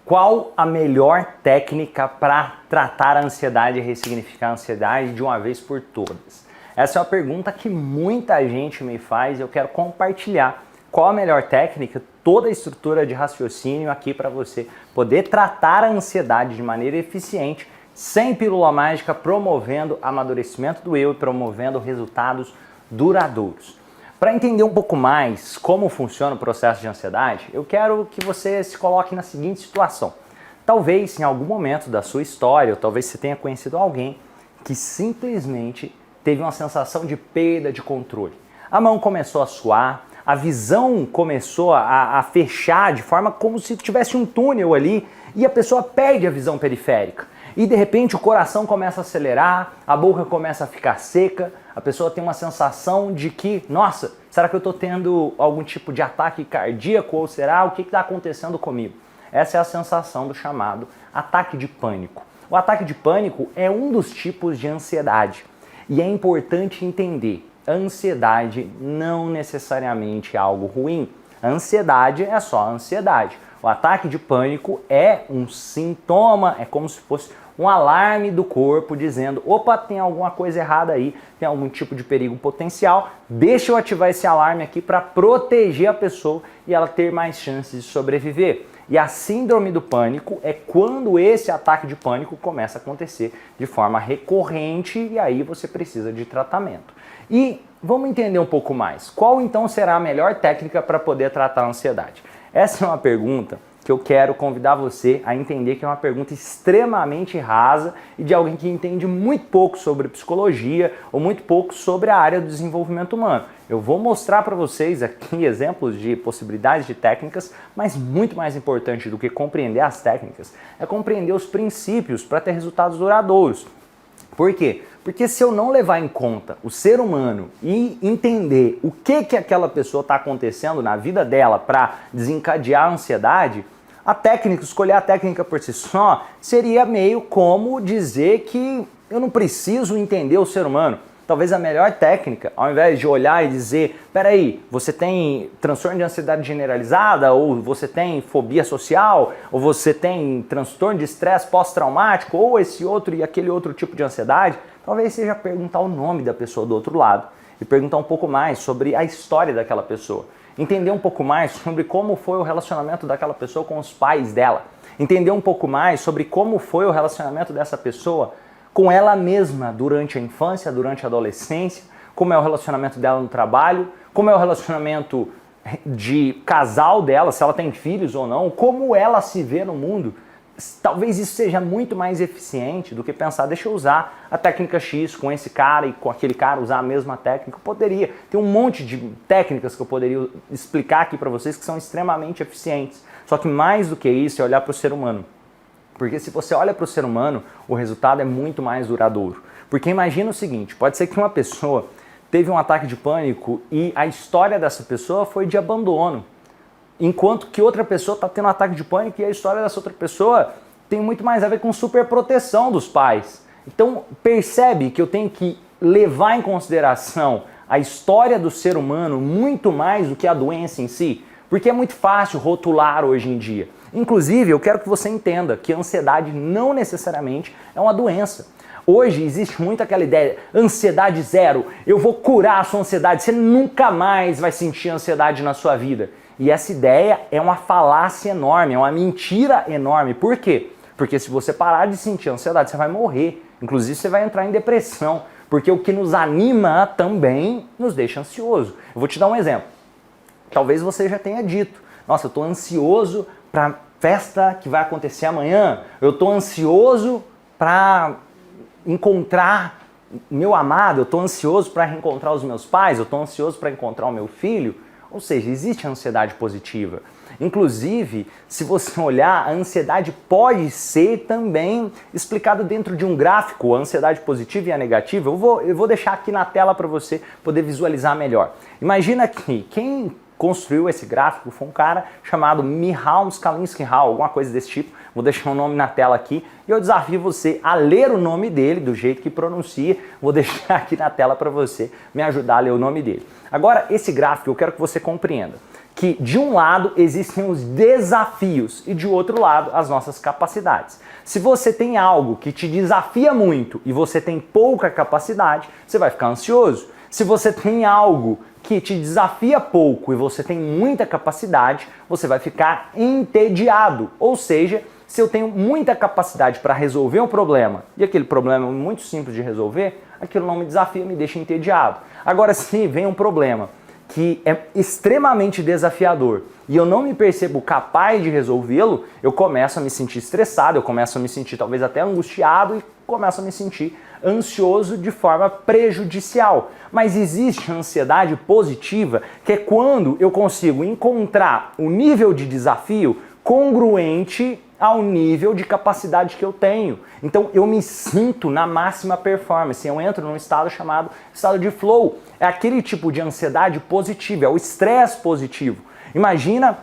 Qual a melhor técnica para tratar a ansiedade e ressignificar a ansiedade de uma vez por todas? Essa é uma pergunta que muita gente me faz e eu quero compartilhar qual a melhor técnica, toda a estrutura de raciocínio aqui para você poder tratar a ansiedade de maneira eficiente, sem pílula mágica, promovendo amadurecimento do eu e promovendo resultados duradouros. Para entender um pouco mais como funciona o processo de ansiedade, eu quero que você se coloque na seguinte situação. Talvez em algum momento da sua história, ou talvez você tenha conhecido alguém que simplesmente teve uma sensação de perda de controle. A mão começou a suar, a visão começou a fechar de forma como se tivesse um túnel ali e a pessoa perde a visão periférica. E de repente o coração começa a acelerar, a boca começa a ficar seca, a pessoa tem uma sensação de que, nossa, será que eu estou tendo algum tipo de ataque cardíaco ou será? O que está acontecendo comigo? Essa é a sensação do chamado ataque de pânico. O ataque de pânico é um dos tipos de ansiedade e é importante entender, a ansiedade não necessariamente é algo ruim. A ansiedade é só a ansiedade. O ataque de pânico é um sintoma, é como se fosse um alarme do corpo dizendo, opa, tem alguma coisa errada aí, tem algum tipo de perigo potencial, deixa eu ativar esse alarme aqui para proteger a pessoa e ela ter mais chances de sobreviver. E a síndrome do pânico é quando esse ataque de pânico começa a acontecer de forma recorrente e aí você precisa de tratamento. E vamos entender um pouco mais. Qual então será a melhor técnica para poder tratar a ansiedade? Essa é uma pergunta que eu quero convidar você a entender que é uma pergunta extremamente rasa e de alguém que entende muito pouco sobre psicologia ou muito pouco sobre a área do desenvolvimento humano. Eu vou mostrar para vocês aqui exemplos de possibilidades de técnicas, mas muito mais importante do que compreender as técnicas é compreender os princípios para ter resultados duradouros. Por quê? Porque se eu não levar em conta o ser humano e entender o que aquela pessoa está acontecendo na vida dela para desencadear a ansiedade, a técnica, escolher a técnica por si só, seria meio como dizer que eu não preciso entender o ser humano. Talvez a melhor técnica, ao invés de olhar e dizer, peraí, você tem transtorno de ansiedade generalizada, ou você tem fobia social, ou você tem transtorno de estresse pós-traumático, ou esse outro e aquele outro tipo de ansiedade, talvez seja perguntar o nome da pessoa do outro lado e perguntar um pouco mais sobre a história daquela pessoa. Entender um pouco mais sobre como foi o relacionamento daquela pessoa com os pais dela. Entender um pouco mais sobre como foi o relacionamento dessa pessoa com ela mesma durante a infância, durante a adolescência, como é o relacionamento dela no trabalho, como é o relacionamento de casal dela, se ela tem filhos ou não, como ela se vê no mundo. Talvez isso seja muito mais eficiente do que pensar, deixa eu usar a técnica X com esse cara e com aquele cara usar a mesma técnica. Eu poderia, tem um monte de técnicas que eu poderia explicar aqui para vocês que são extremamente eficientes. Só que mais do que isso é olhar para o ser humano. Porque se você olha para o ser humano, o resultado é muito mais duradouro. Porque imagina o seguinte, pode ser que uma pessoa teve um ataque de pânico e a história dessa pessoa foi de abandono. Enquanto que outra pessoa está tendo um ataque de pânico e a história dessa outra pessoa tem muito mais a ver com superproteção dos pais. Então percebe que eu tenho que levar em consideração a história do ser humano muito mais do que a doença em si. Porque é muito fácil rotular hoje em dia. Inclusive, eu quero que você entenda que a ansiedade não necessariamente é uma doença. Hoje existe muito aquela ideia, ansiedade zero, eu vou curar a sua ansiedade, você nunca mais vai sentir ansiedade na sua vida. E essa ideia é uma falácia enorme, é uma mentira enorme. Por quê? Porque se você parar de sentir ansiedade, você vai morrer. Inclusive, você vai entrar em depressão. Porque o que nos anima também nos deixa ansioso. Eu vou te dar um exemplo. Talvez você já tenha dito, nossa, eu estou ansioso para a festa que vai acontecer amanhã, eu estou ansioso para encontrar meu amado, eu estou ansioso para reencontrar os meus pais, eu estou ansioso para encontrar o meu filho. Ou seja, existe a ansiedade positiva. Inclusive, se você olhar, a ansiedade pode ser também explicada dentro de um gráfico, a ansiedade positiva e a negativa. Eu vou deixar aqui na tela para você poder visualizar melhor. Imagina que quem construiu esse gráfico foi um cara chamado Mihaly Csikszentmihalyi, alguma coisa desse tipo. Vou deixar o nome na tela aqui e eu desafio você a ler o nome dele do jeito que pronuncia. Vou deixar aqui na tela para você me ajudar a ler o nome dele. Agora, esse gráfico eu quero que você compreenda que de um lado existem os desafios e de outro lado as nossas capacidades. Se você tem algo que te desafia muito e você tem pouca capacidade, você vai ficar ansioso. Se você tem algo que te desafia pouco e você tem muita capacidade, você vai ficar entediado. Ou seja, se eu tenho muita capacidade para resolver um problema e aquele problema é muito simples de resolver, aquilo não me desafia, me deixa entediado. Agora, se vem um problema que é extremamente desafiador e eu não me percebo capaz de resolvê-lo, eu começo a me sentir estressado, eu começo a me sentir talvez até angustiado e começo a me sentir ansioso de forma prejudicial. Mas existe a ansiedade positiva, que é quando eu consigo encontrar o nível de desafio congruente ao nível de capacidade que eu tenho. Então eu me sinto na máxima performance, eu entro num estado chamado estado de flow. É aquele tipo de ansiedade positiva, é o estresse positivo. Imagina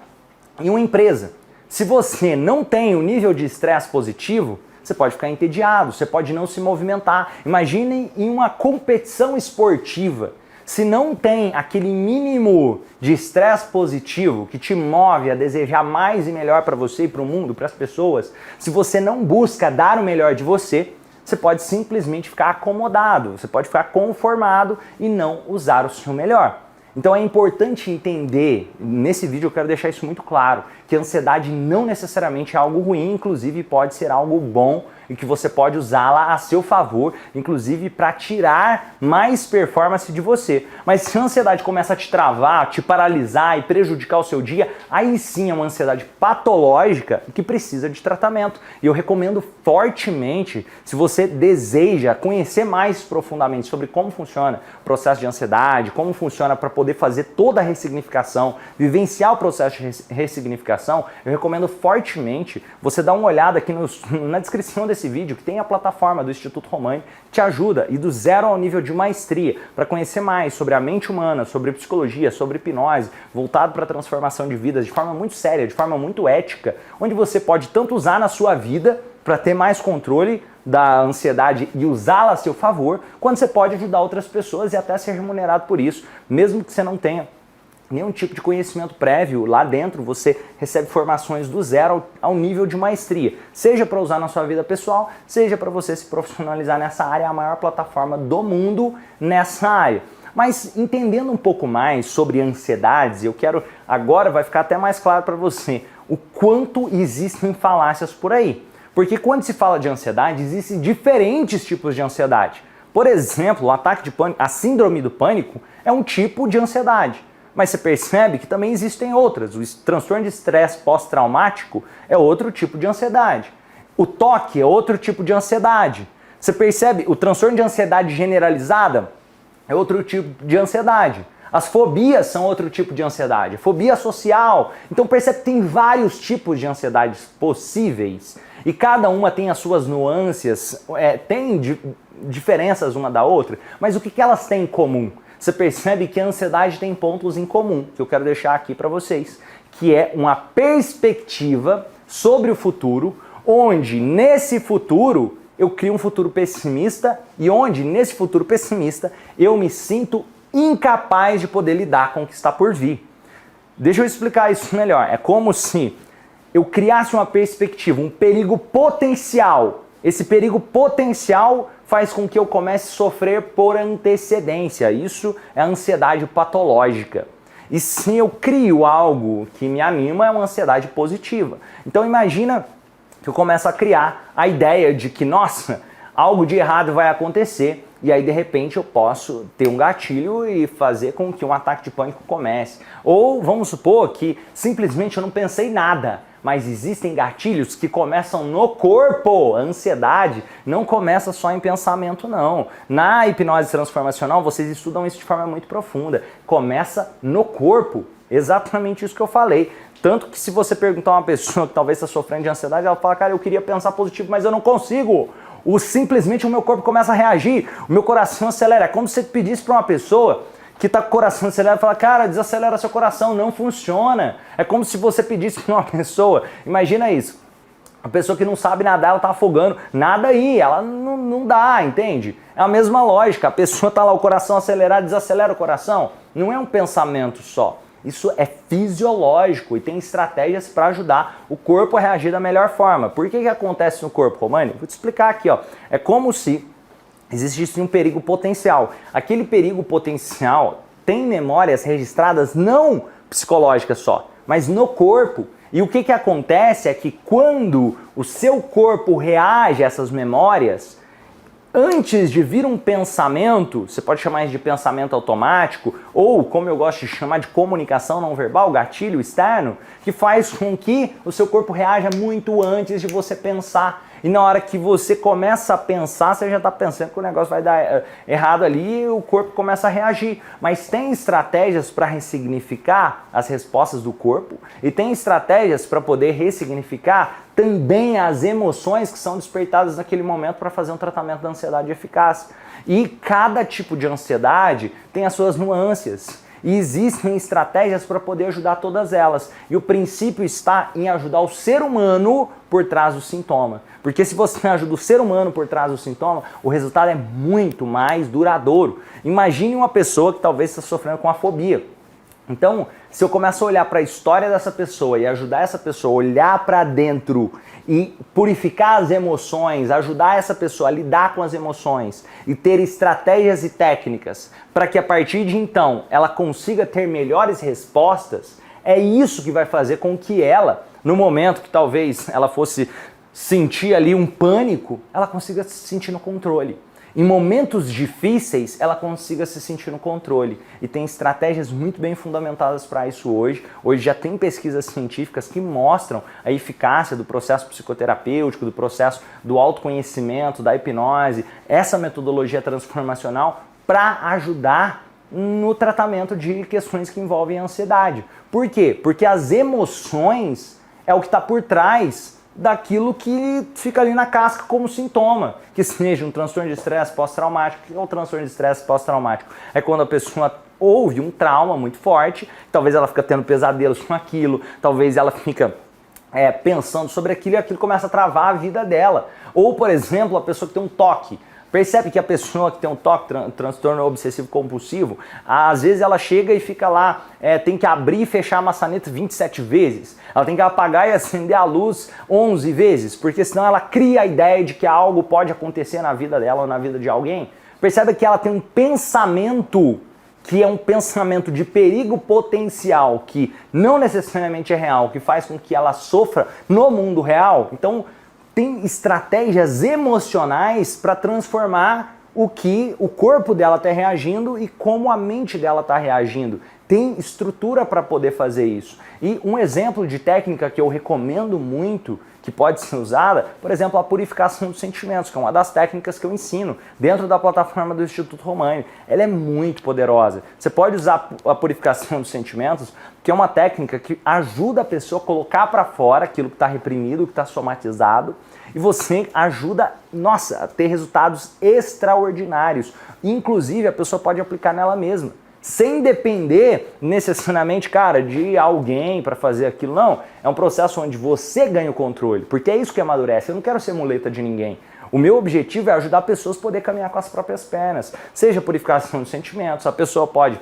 em uma empresa, se você não tem o nível de estresse positivo, você pode ficar entediado, você pode não se movimentar. Imagine em uma competição esportiva. Se não tem aquele mínimo de estresse positivo que te move a desejar mais e melhor para você e para o mundo, para as pessoas, se você não busca dar o melhor de você, você pode simplesmente ficar acomodado, você pode ficar conformado e não usar o seu melhor. Então é importante entender, nesse vídeo eu quero deixar isso muito claro, que a ansiedade não necessariamente é algo ruim, inclusive pode ser algo bom e que você pode usá-la a seu favor, inclusive para tirar mais performance de você. Mas se a ansiedade começa a te travar, te paralisar e prejudicar o seu dia, aí sim é uma ansiedade patológica que precisa de tratamento. E eu recomendo fortemente, se você deseja conhecer mais profundamente sobre como funciona o processo de ansiedade, como funciona para poder fazer toda a ressignificação, vivenciar o processo de ressignificação, eu recomendo fortemente você dar uma olhada aqui na descrição desse vídeo, que tem a plataforma do Instituto Romani, que te ajuda e do zero ao nível de maestria, para conhecer mais sobre a mente humana, sobre psicologia, sobre hipnose, voltado para a transformação de vidas de forma muito séria, de forma muito ética, onde você pode tanto usar na sua vida para ter mais controle da ansiedade e usá-la a seu favor, quando você pode ajudar outras pessoas e até ser remunerado por isso, mesmo que você não tenha nenhum tipo de conhecimento prévio. Lá dentro você recebe formações do zero ao nível de maestria, seja para usar na sua vida pessoal, seja para você se profissionalizar nessa área, é a maior plataforma do mundo nessa área. Mas entendendo um pouco mais sobre ansiedades, eu quero, agora vai ficar até mais claro para você o quanto existem falácias por aí. Porque quando se fala de ansiedade, existem diferentes tipos de ansiedade. Por exemplo, o ataque de pânico, a síndrome do pânico é um tipo de ansiedade. Mas você percebe que também existem outras. O transtorno de estresse pós-traumático é outro tipo de ansiedade. O toque é outro tipo de ansiedade. Você percebe? O transtorno de ansiedade generalizada é outro tipo de ansiedade. As fobias são outro tipo de ansiedade. Fobia social. Então percebe que tem vários tipos de ansiedades possíveis. E cada uma tem as suas nuances, tem diferenças uma da outra. Mas o que elas têm em comum? Você percebe que a ansiedade tem pontos em comum, que eu quero deixar aqui para vocês, que é uma perspectiva sobre o futuro, onde nesse futuro eu crio um futuro pessimista e onde nesse futuro pessimista eu me sinto incapaz de poder lidar com o que está por vir. Deixa eu explicar isso melhor. É como se eu criasse uma perspectiva, um perigo potencial. Esse perigo potencial faz com que eu comece a sofrer por antecedência. Isso é ansiedade patológica. E se eu crio algo que me anima, é uma ansiedade positiva. Então imagina que eu começo a criar a ideia de que, nossa, algo de errado vai acontecer, e aí de repente eu posso ter um gatilho e fazer com que um ataque de pânico comece. Ou vamos supor que simplesmente eu não pensei nada, mas existem gatilhos que começam no corpo. A ansiedade não começa só em pensamento, não. Na hipnose transformacional, vocês estudam isso de forma muito profunda. Começa no corpo. Exatamente isso que eu falei. Tanto que se você perguntar a uma pessoa que talvez está sofrendo de ansiedade, ela fala, cara, eu queria pensar positivo, mas eu não consigo. Simplesmente o meu corpo começa a reagir, o meu coração acelera. É como se você pedisse para uma pessoa que está com o coração acelerado e fala, cara, desacelera seu coração, não funciona. É como se você pedisse para uma pessoa, imagina isso, a pessoa que não sabe nadar, ela está afogando, nada aí, ela não dá, entende? É a mesma lógica, a pessoa está lá, o coração acelerado, desacelera o coração. Não é um pensamento só, Isso é fisiológico e tem estratégias para ajudar o corpo a reagir da melhor forma. Por que acontece no corpo, Romani? Vou te explicar aqui, ó. É como se existisse um perigo potencial. Aquele perigo potencial tem memórias registradas não psicológicas só, mas no corpo. E o que acontece é que quando o seu corpo reage a essas memórias, antes de vir um pensamento, você pode chamar isso de pensamento automático, ou como eu gosto de chamar de comunicação não verbal, gatilho externo, que faz com que o seu corpo reaja muito antes de você pensar. E na hora que você começa a pensar, você já está pensando que o negócio vai dar errado ali e o corpo começa a reagir. Mas tem estratégias para ressignificar as respostas do corpo e tem estratégias para poder ressignificar também as emoções que são despertadas naquele momento para fazer um tratamento da ansiedade eficaz. E cada tipo de ansiedade tem as suas nuances. E existem estratégias para poder ajudar todas elas. E o princípio está em ajudar o ser humano por trás do sintoma. Porque se você ajuda o ser humano por trás do sintoma, o resultado é muito mais duradouro. Imagine uma pessoa que talvez esteja sofrendo com a fobia. Então, se eu começar a olhar para a história dessa pessoa e ajudar essa pessoa a olhar para dentro e purificar as emoções, ajudar essa pessoa a lidar com as emoções e ter estratégias e técnicas para que a partir de então ela consiga ter melhores respostas, é isso que vai fazer com que ela, no momento que talvez ela fosse sentir ali um pânico, ela consiga se sentir no controle. Em momentos difíceis, ela consiga se sentir no controle. E tem estratégias muito bem fundamentadas para isso hoje. Hoje já tem pesquisas científicas que mostram a eficácia do processo psicoterapêutico, do processo do autoconhecimento, da hipnose, essa metodologia transformacional para ajudar no tratamento de questões que envolvem a ansiedade. Por quê? Porque as emoções é o que está por trás daquilo que fica ali na casca como sintoma, que seja um transtorno de estresse pós-traumático. O que é um transtorno de estresse pós-traumático? É quando a pessoa ouve um trauma muito forte, talvez ela fica tendo pesadelos com aquilo, talvez ela fica pensando sobre aquilo e aquilo começa a travar a vida dela. Ou, por exemplo, a pessoa que tem um toque. Percebe que a pessoa que tem um toque, transtorno obsessivo compulsivo, às vezes ela chega e fica lá, tem que abrir e fechar a maçaneta 27 vezes. Ela tem que apagar e acender a luz 11 vezes, porque senão ela cria a ideia de que algo pode acontecer na vida dela ou na vida de alguém. Percebe que ela tem um pensamento que é um pensamento de perigo potencial, que não necessariamente é real, que faz com que ela sofra no mundo real. Então, tem estratégias emocionais para transformar o que o corpo dela está reagindo e como a mente dela está reagindo. Tem estrutura para poder fazer isso. E um exemplo de técnica que eu recomendo muito, que pode ser usada, por exemplo, a purificação dos sentimentos, que é uma das técnicas que eu ensino dentro da plataforma do Instituto Romani. Ela é muito poderosa. Você pode usar a purificação dos sentimentos, que é uma técnica que ajuda a pessoa a colocar para fora aquilo que está reprimido, que está somatizado, e você ajuda, a ter resultados extraordinários. Inclusive, a pessoa pode aplicar nela mesma, sem depender necessariamente, de alguém para fazer aquilo. Não, é um processo onde você ganha o controle, porque é isso que amadurece. Eu não quero ser muleta de ninguém. O meu objetivo é ajudar pessoas a poder caminhar com as próprias pernas. Seja purificação de sentimentos, a pessoa pode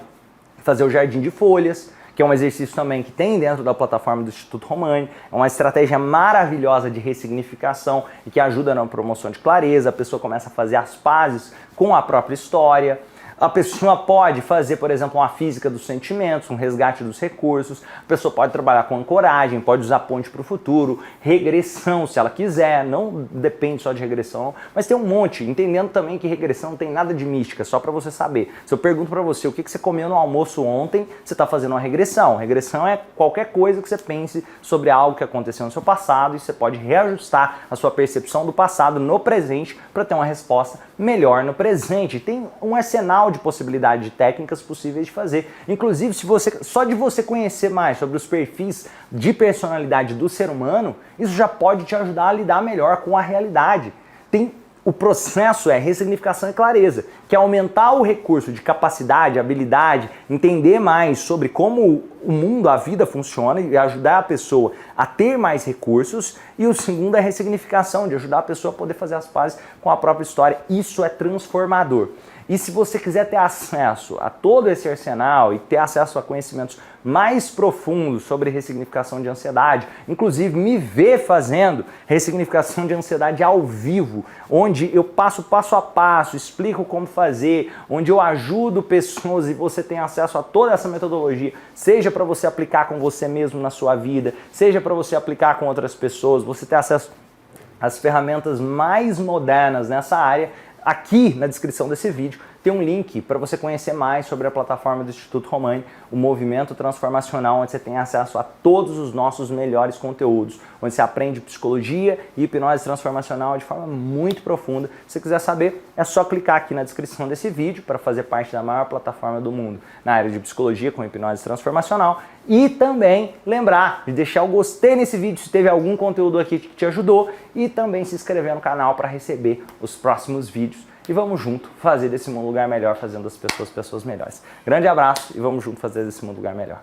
fazer o jardim de folhas, que é um exercício também que tem dentro da plataforma do Instituto Romani. É uma estratégia maravilhosa de ressignificação e que ajuda na promoção de clareza. A pessoa começa a fazer as pazes com a própria história. A pessoa pode fazer, por exemplo, uma física dos sentimentos, um resgate dos recursos. A pessoa pode trabalhar com ancoragem, pode usar ponte para o futuro, regressão, se ela quiser. Não depende só de regressão, mas tem um monte. Entendendo também que regressão não tem nada de mística, só para você saber. Se eu pergunto para você o que você comeu no almoço ontem, você está fazendo uma regressão. Regressão é qualquer coisa que você pense sobre algo que aconteceu no seu passado e você pode reajustar a sua percepção do passado no presente para ter uma resposta melhor no presente. Tem um arsenal de possibilidade de técnicas possíveis de fazer. Inclusive, só de você conhecer mais sobre os perfis de personalidade do ser humano, isso já pode te ajudar a lidar melhor com a realidade. O processo é ressignificação e clareza, que é aumentar o recurso de capacidade, habilidade, entender mais sobre como o mundo, a vida funciona e ajudar a pessoa a ter mais recursos. E o segundo é ressignificação, de ajudar a pessoa a poder fazer as pazes com a própria história. Isso é transformador. E se você quiser ter acesso a todo esse arsenal e ter acesso a conhecimentos mais profundos sobre ressignificação de ansiedade, inclusive me ver fazendo ressignificação de ansiedade ao vivo, onde eu passo a passo, explico como fazer, onde eu ajudo pessoas e você tem acesso a toda essa metodologia, seja para você aplicar com você mesmo na sua vida, seja para você aplicar com outras pessoas, você ter acesso às ferramentas mais modernas nessa área. Aqui na descrição desse vídeo tem um link para você conhecer mais sobre a plataforma do Instituto Romani, o movimento transformacional, onde você tem acesso a todos os nossos melhores conteúdos, onde você aprende psicologia e hipnose transformacional de forma muito profunda. Se você quiser saber, é só clicar aqui na descrição desse vídeo para fazer parte da maior plataforma do mundo na área de psicologia com hipnose transformacional. E também lembrar de deixar o gostei nesse vídeo se teve algum conteúdo aqui que te ajudou e também se inscrever no canal para receber os próximos vídeos. E vamos junto fazer desse mundo um lugar melhor, fazendo das pessoas melhores. Grande abraço e vamos junto fazer desse mundo um lugar melhor.